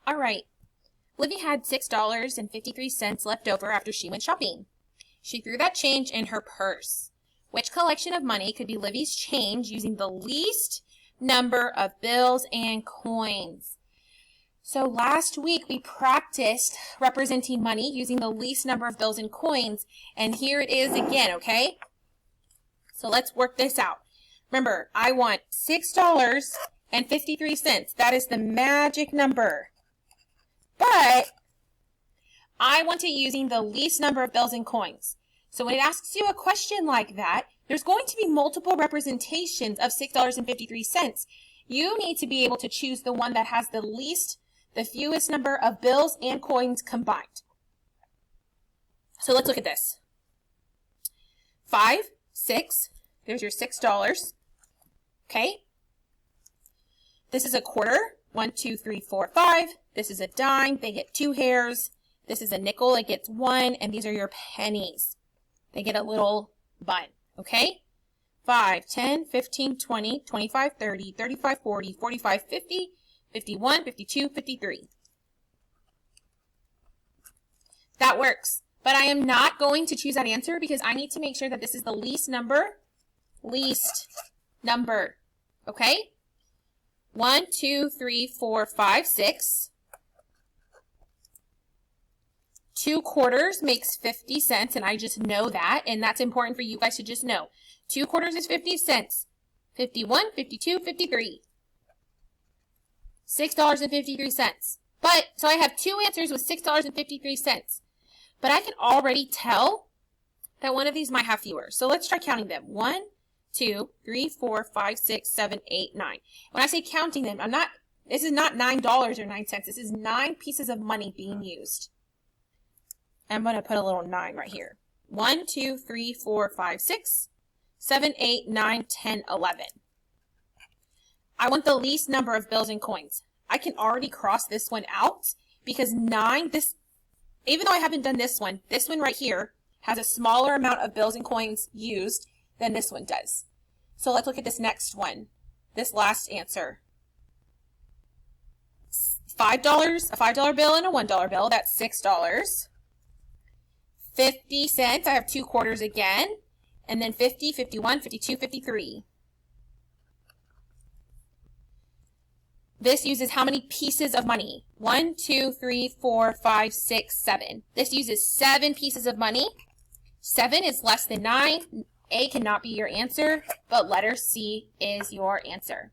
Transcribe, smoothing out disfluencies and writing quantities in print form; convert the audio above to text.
All right. Livy had $6.53 left over after she went shopping. She threw that change in her purse. Which collection of money could be Livy's change using the least number of bills and coins? So last week we practiced representing money using the least number of bills and coins, and here it is again, okay? So let's work this out. Remember, I want $6.53. That is the magic number. But I want it using the least number of bills and coins. So when it asks you a question like that, there's going to be multiple representations of $6.53. You need to be able to choose the one that has the fewest number of bills and coins combined. So let's look at this. 5, 6, there's your $6. Okay. This is a quarter. 1, 2, 3, 4, 5. This is a dime. They get 2 hairs. This is a nickel. It gets 1. And these are your pennies. They get a little bun. Okay? 5, 10, 15, 20, 25, 30, 35, 40, 45, 50, 51, 52, 53. That works. But I am not going to choose that answer because I need to make sure that this is the least number. Least number. Okay? 1, 2, 3, 4, 5, 6. 2 quarters makes 50 cents, and I just know that, and that's important for you guys to just know. 2 quarters is 50 cents. 51, 52, 53. $6.53. But, so I have 2 answers with $6.53. But I can already tell that one of these might have fewer. So let's try counting them. 1, 2, 3, 4, 5, 6, 7, 8, 9. When I say counting them, this is not $9 or 9 cents. This is 9 pieces of money being used. I'm going to put a little 9 right here. 1, 2, 3, 4, 5, 6, 7, 8, 9, 10, 11. I want the least number of bills and coins. I can already cross this one out because 9, even though I haven't done this one right here has a smaller amount of bills and coins used than this one does. So let's look at this next one, this last answer. $5, a $5 bill and a $1 bill, that's $6. 50 cents, I have 2 quarters again, and then 50, 51, 52, 53. This uses how many pieces of money? 1, 2, 3, 4, 5, 6, 7. This uses 7 pieces of money. 7 is less than 9. A cannot be your answer, but letter C is your answer.